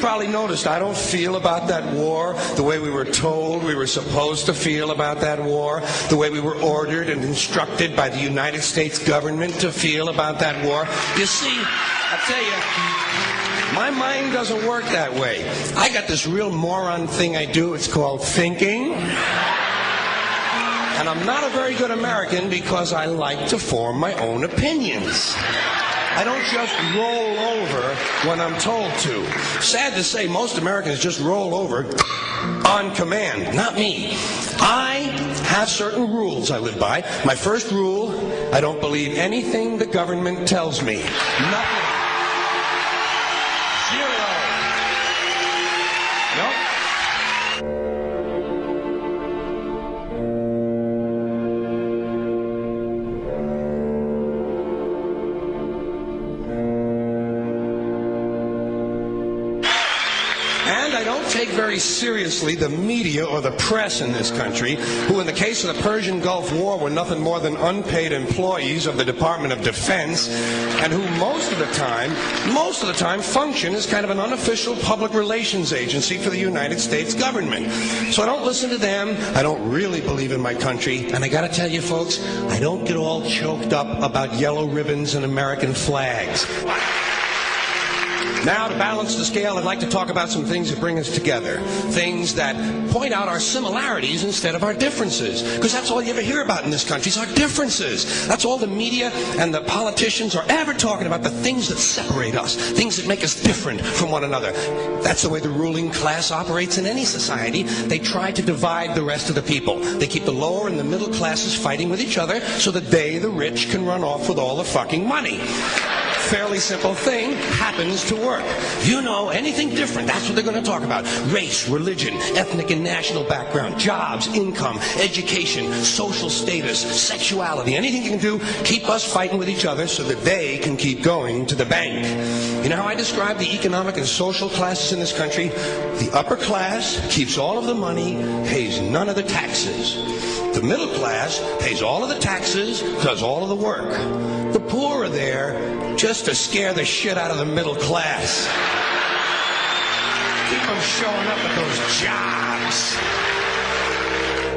probably noticed I don't feel about that war the way we were told we were supposed to feel about that war, the way we were ordered and instructed by the United States government to feel about that war. You see, I tell you, my mind doesn't work that way. I got this real moron thing I do. It's called thinking. And I'm not a very good American because I like to form my own opinions. I don't just roll over when I'm told to. Sad to say, most Americans just roll over on command. Not me. I have certain rules I live by. My first rule, I don't believe anything the government tells me. Nothing. Zero. Nope. And I don't take very seriously the media or the press in this country, who in the case of the Persian Gulf War were nothing more than unpaid employees of the Department of Defense, and who most of the time function as kind of an unofficial public relations agency for the United States government. So I don't listen to them. I don't really believe in my country. And I gotta tell you folks, I don't get all choked up about yellow ribbons and American flags. Now, to balance the scale, I'd like to talk about some things that bring us together. Things that point out our similarities instead of our differences. Because that's all you ever hear about in this country is our differences. That's all the media and the politicians are ever talking about, the things that separate us, things that make us different from one another. That's the way the ruling class operates in any society. They try to divide the rest of the people. They keep the lower and the middle classes fighting with each other so that they, the rich, can run off with all the fucking money. Fairly simple thing, happens to work. You know, anything different, that's what they're going to talk about. Race, religion, ethnic and national background, jobs, income, education, social status, sexuality, anything you can do, keep us fighting with each other so that they can keep going to the bank. You know how I describe the economic and social classes in this country? The upper class keeps all of the money, pays none of the taxes. The middle class pays all of the taxes, does all of the work. The poor are there just to scare the shit out of the middle class. Keep them showing up at those jobs.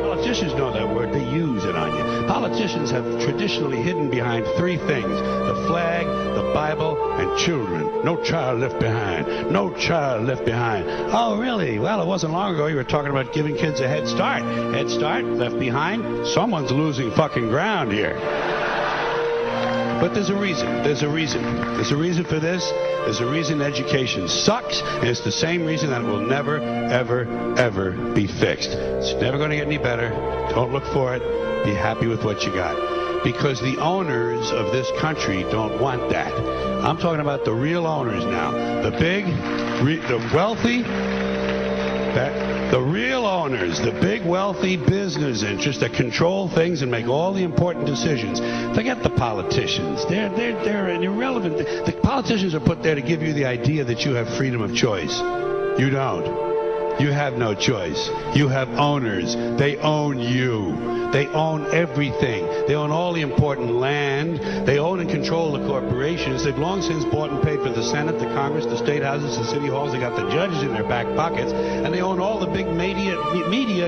Politicians know that word. They use it on you. Politicians have traditionally hidden behind three things: the flag, the Bible, and children. No child left behind. No child left behind. Oh, really? Well, it wasn't long ago you were talking about giving kids a head start. Head start, left behind? Someone's losing fucking ground here. But there's a reason. There's a reason. There's a reason for this. There's a reason education sucks, and it's the same reason that it will never, ever, ever be fixed. It's never going to get any better. Don't look for it. Be happy with what you got. Because the owners of this country don't want that. I'm talking about the real owners now. The big, the wealthy, the real owners, the big wealthy business interests that control things and make all the important decisions. Forget the politicians. They're irrelevant. The politicians are put there to give you the idea that you have freedom of choice. You don't. You have no choice. You have owners. They own you. They own everything. They own all the important land. They own and control the corporations. They've long since bought and paid for the Senate, the Congress, the state houses, the city halls. They got the judges in their back pockets, and they own all the big media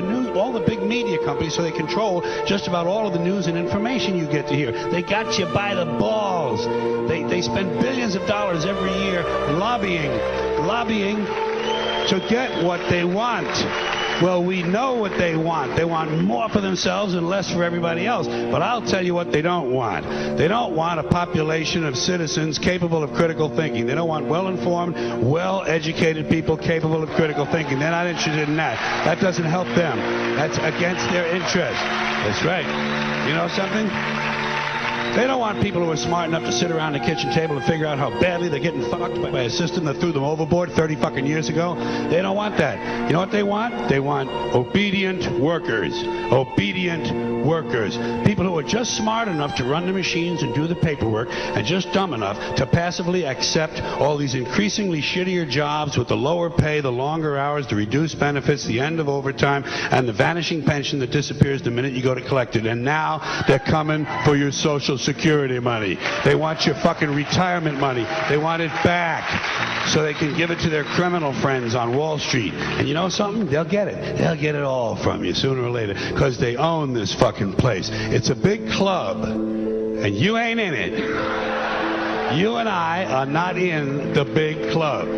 news, all the big media companies. So they control just about all of the news and information you get to hear. They got you by the balls. They spend billions of dollars every year lobbying to get what they want. Well, we know what they want. They want more for themselves and less for everybody else. But I'll tell you what they don't want. They don't want a population of citizens capable of critical thinking. They don't want well-informed, well-educated people capable of critical thinking. They're not interested in that. That doesn't help them. That's against their interest. That's right. You know something? They don't want people who are smart enough to sit around the kitchen table and figure out how badly they're getting fucked by a system that threw them overboard 30 fucking years ago. They don't want that. You know what they want? They want obedient workers. Obedient workers. People who are just smart enough to run the machines and do the paperwork, and just dumb enough to passively accept all these increasingly shittier jobs with the lower pay, the longer hours, the reduced benefits, the end of overtime, and the vanishing pension that disappears the minute you go to collect it. And now they're coming for your Social Security money. They want your fucking retirement money. They want it back so they can give it to their criminal friends on Wall Street. And you know something? They'll get it. They'll get it all from you sooner or later because they own this fucking place. It's a big club, and you ain't in it. You and I are not in the big club.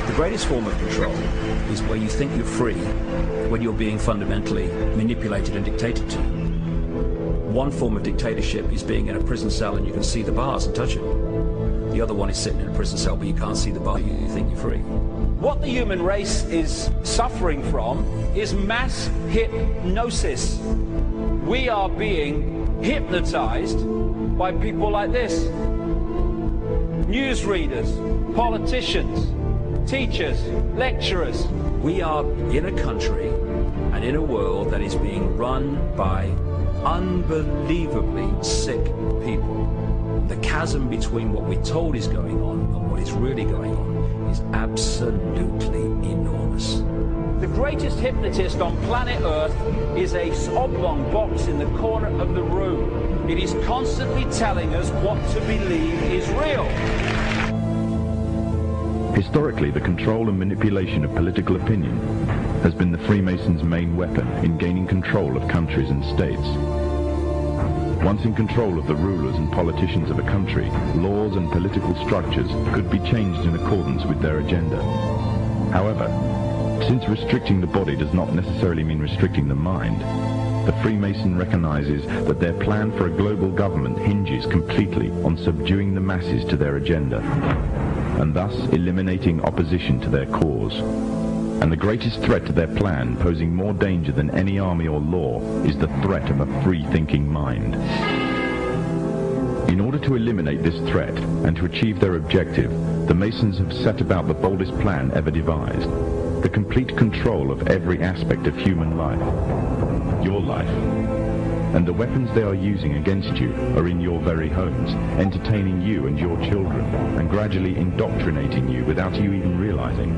The greatest form of control is where you think you're free when you're being fundamentally manipulated and dictated to. One form of dictatorship is being in a prison cell and you can see the bars and touch them. The other one is sitting in a prison cell but you can't see the bar, you think you're free. What the human race is suffering from is mass hypnosis. We are being hypnotized by people like this. Newsreaders, politicians, teachers, lecturers. We are in a country and in a world that is being run by unbelievably sick people. The chasm between what we're told is going on and what is really going on is absolutely enormous. The greatest hypnotist on planet Earth is a oblong box in the corner of the room. It is constantly telling us what to believe is real. Historically, the control and manipulation of political opinion has been the Freemasons' main weapon in gaining control of countries and states. Once in control of the rulers and politicians of a country, laws and political structures could be changed in accordance with their agenda. However, since restricting the body does not necessarily mean restricting the mind, the Freemason recognizes that their plan for a global government hinges completely on subduing the masses to their agenda, and thus eliminating opposition to their cause. And the greatest threat to their plan, posing more danger than any army or law, is the threat of a free-thinking mind. In order to eliminate this threat and to achieve their objective, the Masons have set about the boldest plan ever devised: the complete control of every aspect of human life, your life. And the weapons they are using against you are in your very homes, entertaining you and your children, and gradually indoctrinating you without you even realizing.